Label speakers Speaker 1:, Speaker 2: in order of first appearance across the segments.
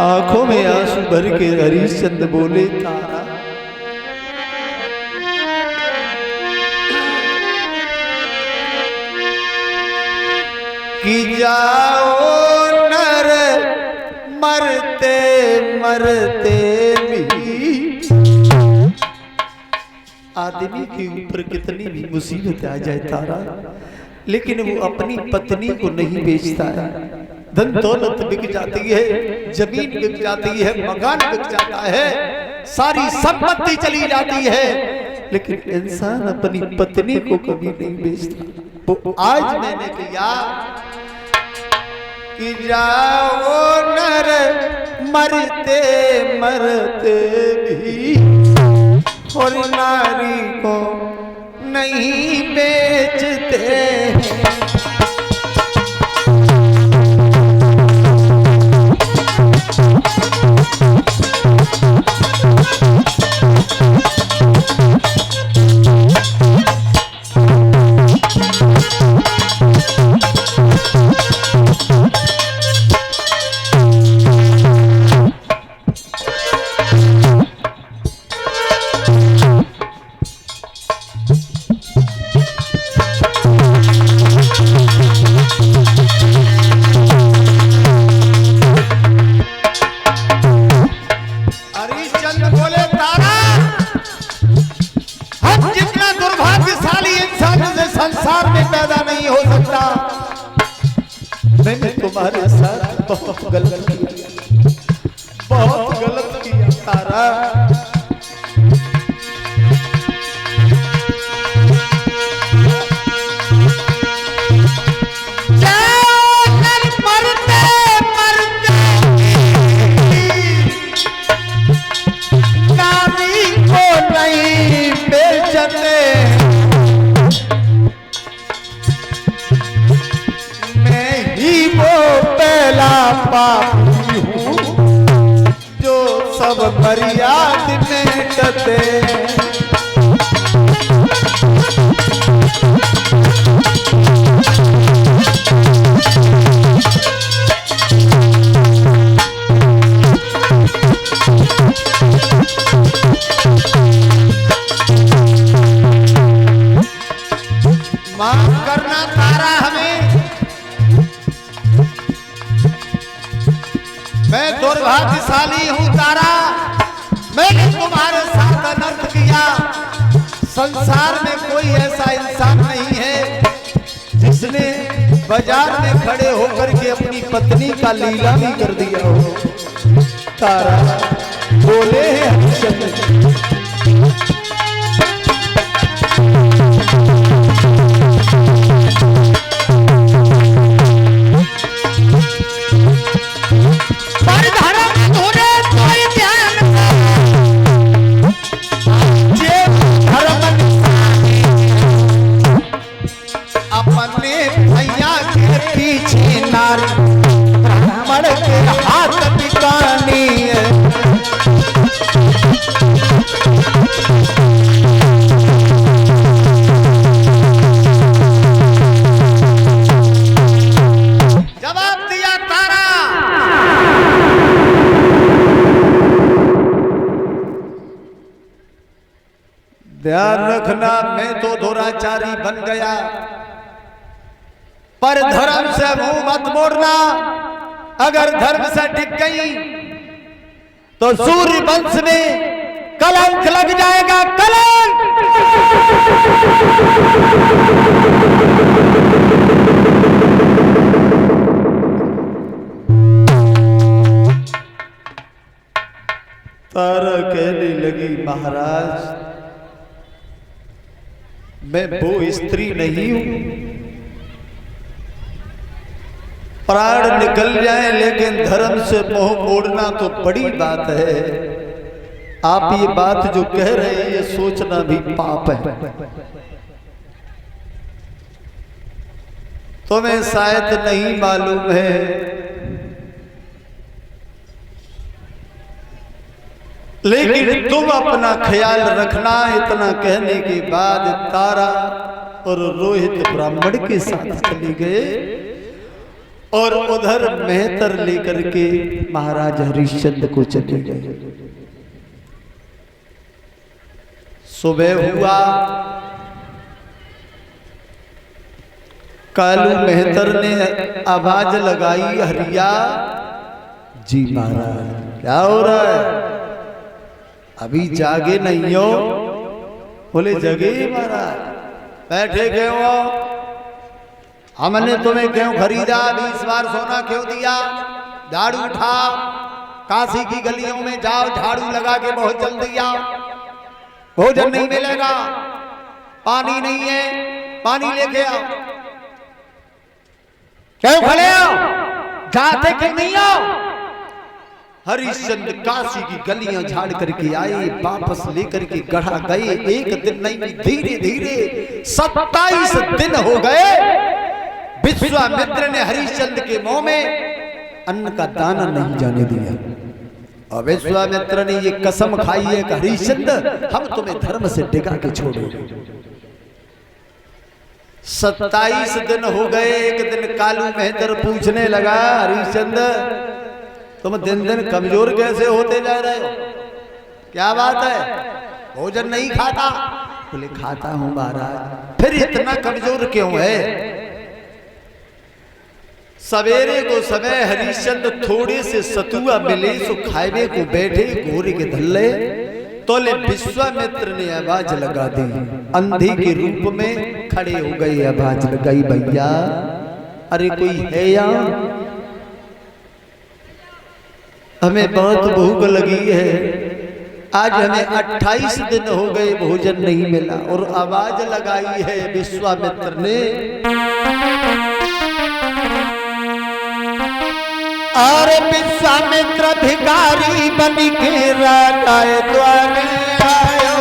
Speaker 1: आंखों में आंसू भर के हरिश्चंद्र बोले, तारा कि जाओ नर मरते मरते भी। आदमी के ऊपर कितनी भी मुसीबत आ जाए तारा, लेकिन वो अपनी पत्नी को नहीं बेचता है। धन दौलत बिक जाती है, जमीन बिक जाती है, मकान बिक जाता है, सारी संपत्ति चली जाती है, लेकिन इंसान अपनी पत्नी को कभी नहीं बेचता। वो आज मैंने किया कि जाओ नर मरते मरते भी और नारी को नहीं बेचते। संसार में पैदा नहीं हो सकता। मैंने तुम्हारे साथ बहुत गलत किया, बहुत गलत किया तारा। नारी को नहीं बेचते, पापी हूँ जो सब मर्याद मेटते। माफ करना तारा हमें, मैं दुर्भाग्यशाली हूँ तारा। मैंने तुम्हारे साथ अनर्थ किया। संसार में कोई ऐसा इंसान नहीं है जिसने बाजार में खड़े होकर के अपनी पत्नी का लीला भी कर दिया हो। तारा बोले हरिश्चंद्र, अपने भैया के पीछे नारी ब्राह्मण के हाथ पिकानी है। जवाब दिया तारा। ध्यान रखना, मैं तो दुराचारी बन गया, पर धर्म से मुंह मत मोड़ना। अगर धर्म से टिक गई तो सूर्य वंश में कलंक लग जाएगा, कलंक। तारा कहने लगी, महाराज मैं वो स्त्री नहीं हूं, प्राण निकल जाए लेकिन धर्म से मोह मोड़ना तो बड़ी बात है। आप ये बात जो कह रहे हैं ये सोचना भी पाप है। तुम्हें शायद नहीं मालूम है, लेकिन तुम अपना ख्याल रखना। इतना कहने के बाद तारा और रोहित ब्राह्मण के साथ चले गए और उधर मेहतर लेकर के महाराज हरिश्चंद्र को चले गए। सुबह हुआ, कालू मेहतर ने आवाज लगाई, हरिया जी महाराज क्या हो रहा है, अभी जागे नहीं हो? बोले जगे महाराज। बैठे क्यों हो? हमने तुम्हें क्यों खरीदा, 20 बार सोना क्यों दिया? झाड़ू उठाओ, काशी की गलियों में जाओ, झाड़ू लगा के बहुत जल्दी आओ, भोजन नहीं मिलेगा, पानी नहीं है, पानी लेके आओ। क्यों खड़े हो, जाते क्यों नहीं हो? हरिश्चंद्र काशी की गलियां झाड़ करके आए, वापस लेकर के गढ़ा गए। एक दिन नहीं, धीरे धीरे 27 दिन हो गए। विश्वामित्र ने हरिश्चंद्र के मुंह में अन्न का दाना नहीं जाने दिया। और विश्वामित्र ने ये कसम खाई है कि हरिश्चंद्र हम तुम्हें धर्म से डिगा के छोड़ेंगे। 27 दिन हो गए। एक दिन कालू मेहतर पूछने लगा, हरिश्चंद्र तुम दिन दिन कमजोर कैसे होते जा रहे हो, क्या बात है, भोजन नहीं खाता? बोले खाता हूं महाराज। फिर इतना कमजोर क्यों है? सवेरे को समय हरिश्चंद्र थोड़े से सतुआ मिले सो खाए को बैठे, घोड़े के धल्ले तोले विश्वामित्र ने आवाज लगा दी, अंधी के रूप में खड़े हो गए। आवाज लगाई, भैया अरे कोई है यहाँ, हमें बहुत भूख लगी है, आज हमें 28 दिन हो गए भोजन नहीं मिला। और आवाज लगाई है विश्वामित्र ने, और विश्वामित्र भिखारी बन के राजा द्वारे आयो।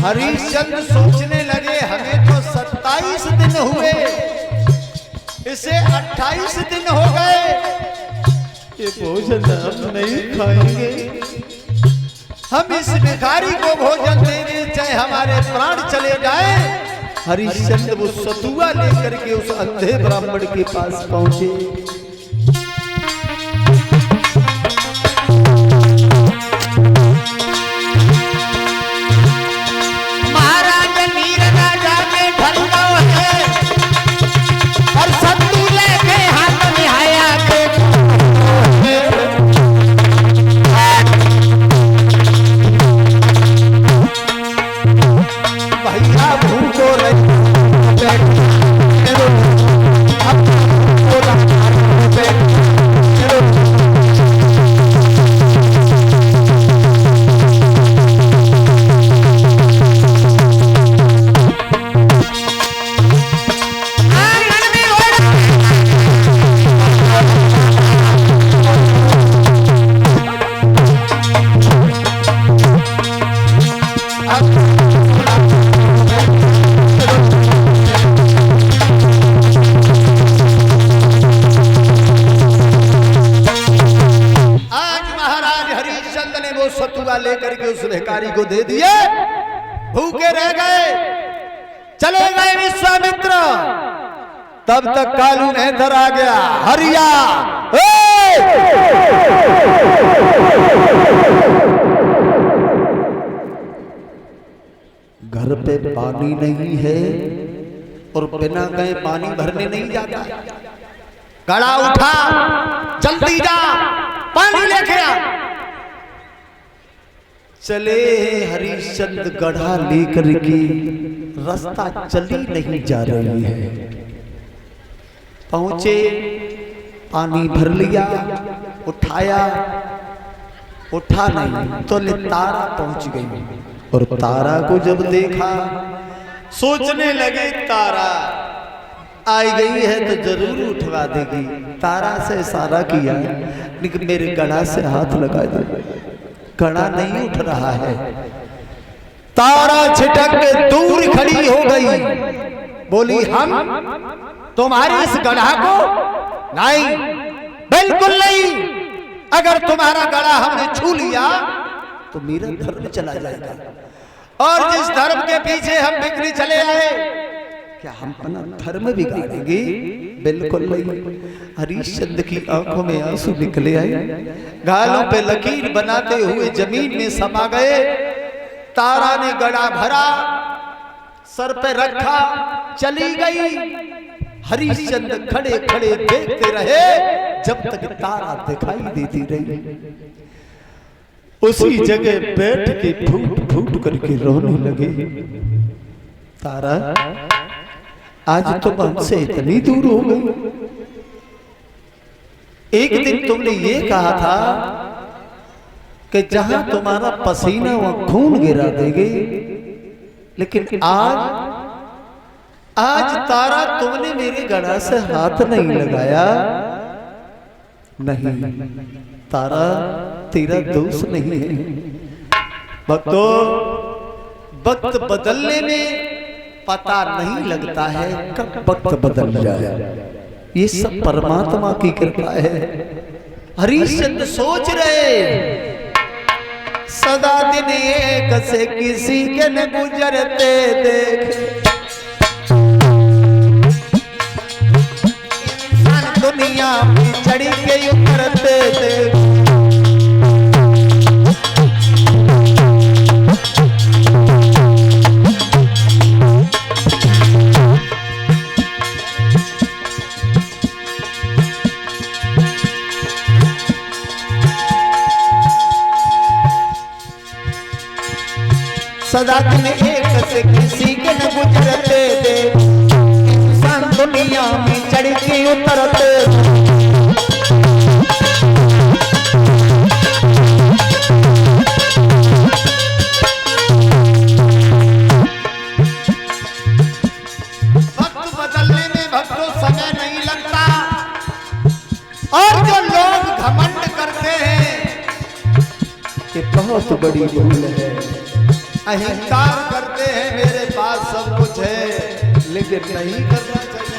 Speaker 1: हरिश्चंद्र सोचने लगे हमें तो 27 दिन हुए, इसे 28 दिन हो गए, ये भोजन हम नहीं खाएंगे। हम इस भिखारी को भोजन दे दें चाहे हमारे प्राण चले जाए। हरिश्चंद्र वो सतुआ लेकर के उस अंधे ब्राह्मण के पास पहुंचे। लेकर के उस भिखारी को दे दिए, भूखे रह गए, चले गए विश्वामित्र। तब तक कालू मेहतर आ गया, हरिया घर पे पानी नहीं है और बिना गए पानी भरने नहीं जाता, गड़ा उठा, जल्दी जा पानी लेके आ। चले हरिश्चंद्र गढ़ा लेकर के, रास्ता चली नहीं जा रही है, पहुंचे, पानी भर लिया, उठाया, उठा नहीं तो तारा पहुंच गई, और तारा को जब देखा सोचने लगे तारा आई गई है तो जरूर उठवा देगी। तारा से इशारा किया लेकिन मेरे गड़ा से हाथ लगा दे, गड़ा नहीं उठ रहा है। तारा छिटक के दूर खड़ी हो गई, बोली हम तुम्हारी इस गड़ा को नहीं, बिल्कुल नहीं। अगर तुम्हारा गड़ा हमने छू लिया तो मेरा धर्म चला जाएगा, और जिस धर्म के पीछे हम बिखरी चले आए क्या हम अपना धर्म बिगाड़ेंगे? बिल्कुल नहीं। हरिश्चंद्र की आंखों में आंसू निकले आए, गालों पे लकीर बनाते हुए जमीन में समा गए। तारा ने गड़ा भरा, सर पे रखा, चली गई। हरिश्चंद्र खड़े खड़े देखते रहे जब तक तारा दिखाई देती रही। उसी जगह बैठ के फूट फूट करके रोने लगे। तारा आज तुम हमसे इतनी दूर हो गई। एक दिन तुमने ये कहा था कि जहां तुम्हारा पसीना वहां खून गिरा देंगे, लेकिन आज तारा तुमने मेरे गड़ा से हाथ नहीं लगाया। नहीं तारा, तेरा दोष नहीं है। भक्तों, वक्त बदलने में पता नहीं लगता है कब वक्त बदल जाए, ये सब परमात्मा की कृपा है। हरिश्चंद्र सोच रहे सदा दिन एक से किसी के न गुजरते देख, इंसान दुनिया में चढ़ी के उतरते देख। सदा दिन एक से किसी के न गुजरते दे, इंसान दुनिया में चढ़ के उतरते। वक्त बदलने में भक्तों समय नहीं लगता, और जो लोग घमंड करते हैं ये बहुत बड़ी भूल है। अहंकार करते हैं मेरे पास सब कुछ है, लेकिन नहीं करना चाहिए।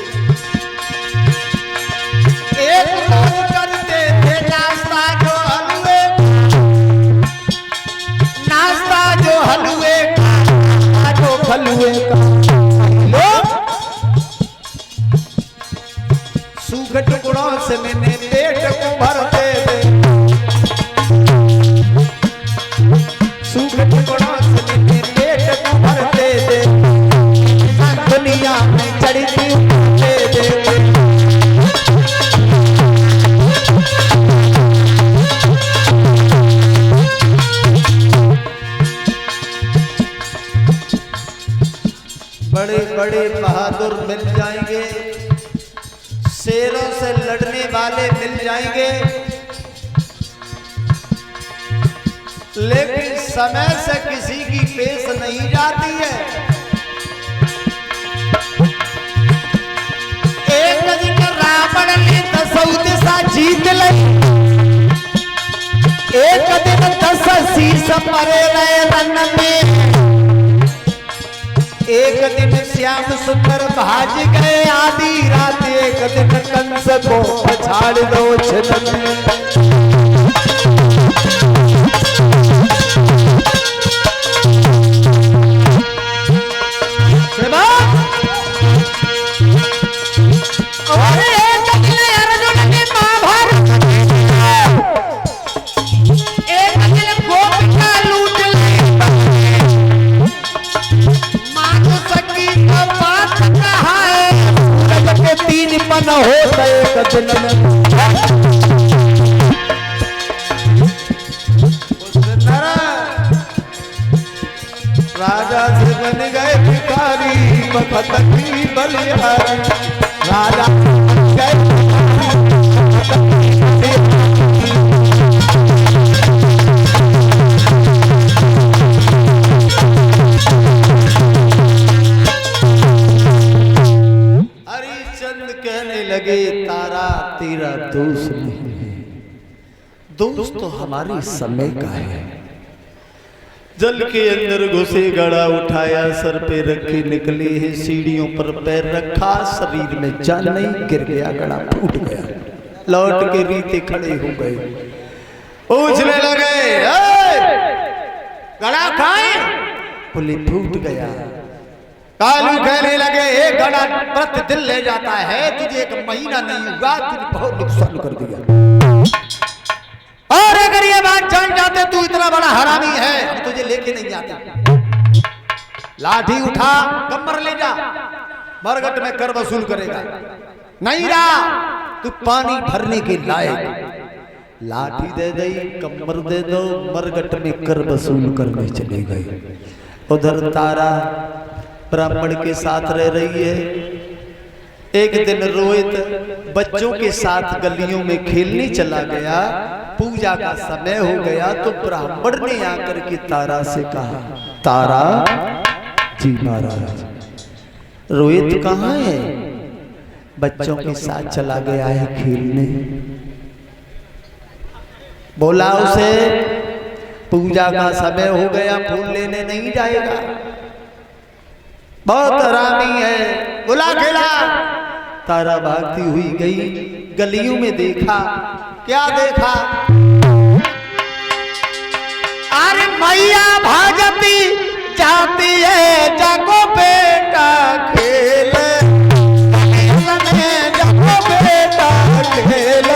Speaker 1: एक लोग करते थे नाश्ता जो हलवे, नाश्ता जो हलवे का, जो फलवे का। लोग सूखे टुकड़ों से मैंने पेट को भरते थे, सूखे टुकड़ों दुनिया में चढ़ती दे। बड़े बड़े बहादुर मिल जाएंगे, शेरों से लड़ने वाले मिल जाएंगे, लेकिन समय से किसी की पेश नहीं जाती है। एक दिन रावण ने 10 दिशा जीत ली, एक दिन 10 शीश मरे रहे रन में, एक दिन श्याम सुंदर भाज गए आधी रात, एक दिन कंस को पछाड़ दो छलन में। न होता एक दिन राजा से बन गए भिखारी, बखत की बलिहारी। राजा गए लगे तारा तेरा दोस्त नहीं है, दोस्त तो हमारे समय का है। जल के अंदर घुसे, गड़ा उठाया, सर पे रखे निकले हैं, सीढ़ियों पर पैर रखा, शरीर में जान नहीं, गिर गया, गड़ा फूट गया। लौट के रीते खड़े हो गए, पूछने लगे गड़ा खाए? बोले फूट गया। कालू कहने लगे एक गड़ा प्रतिदिन ले जाता है, तुझे एक महीना नहीं हुआ, तूने बहुत नुकसान कर दिया। और अगर ये बात जान जाते तू इतना बड़ा हरामी है, हम तुझे लेके नहीं आते। लाठी उठा, कमर ले जा, मरघट में कर वसूल करेगा। नहीं रहा तू पानी भरने के लायक। लाठी दे गई, कमर दे दो, मरघट में कर वसूल करने चले गए। उधर तारा ब्राह्मण के साथ रह रही है। एक दिन रोहित बच्चों के साथ गलियों में खेलने चला गया, पूजा का समय हो गया तो ब्राह्मण ने आकर के तारा से कहा, तारा जी महाराज, रोहित कहाँ है? बच्चों के साथ चला गया है खेलने। बोला उसे पूजा का समय हो गया, फूल लेने नहीं जाएगा, बहुत हरामी है, बुला खिला। तारा भागती हुई गई, गलियों में देखा, क्या देखा? अरे मैया भागती जाती है, जागो बेटा खेल, जागो बेटा खेल।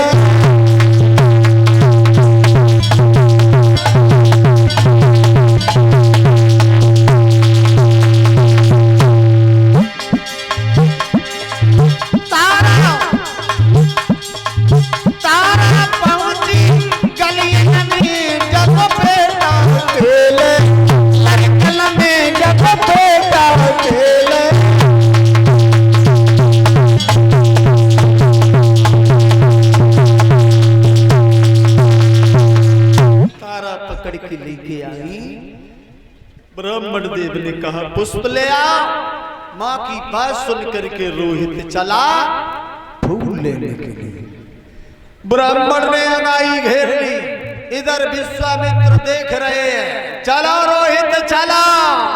Speaker 1: ब्राह्मण देव ने कहा पुष्प ले आ। माँ की बात सुन करके रोहित चला फूल लेने के लिए। ब्राह्मण ने अंगाई घेर ली, इधर विश्वामित्र देख रहे हैं। चलो रोहित चला,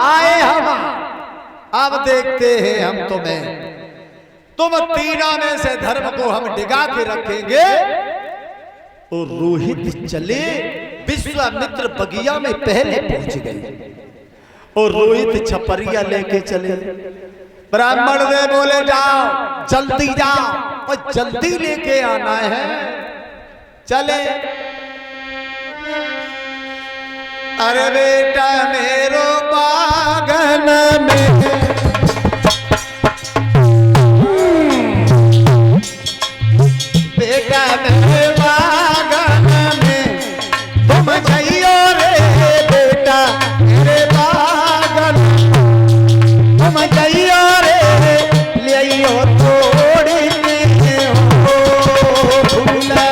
Speaker 1: आए हम, अब देखते हैं हम तुम्हें, तुम तीनों में से धर्म को हम डिगा के रखेंगे। और रोहित चले, विश्वामित्र बगिया में पहले पहुंच गए और रोहित छपरिया लेके चले। ब्राह्मण ने बोले जाओ, जल्दी जाओ और जल्दी लेके आना है। चले, अरे बेटा मेरो बागन में बेटा मेरे बागन में तुम जाइयो रे बेटा, मेरे बागन तुम जाइयो रे, लियो थोड़ी हो भूला।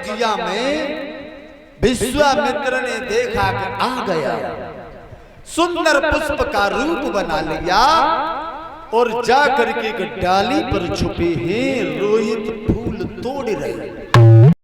Speaker 1: बगिया में विश्वामित्र ने देखा कि आ गया, सुंदर पुष्प का रूप बना लिया और जाकर के एक डाली पर छुपे हैं रोहित फूल तोड़ रहे।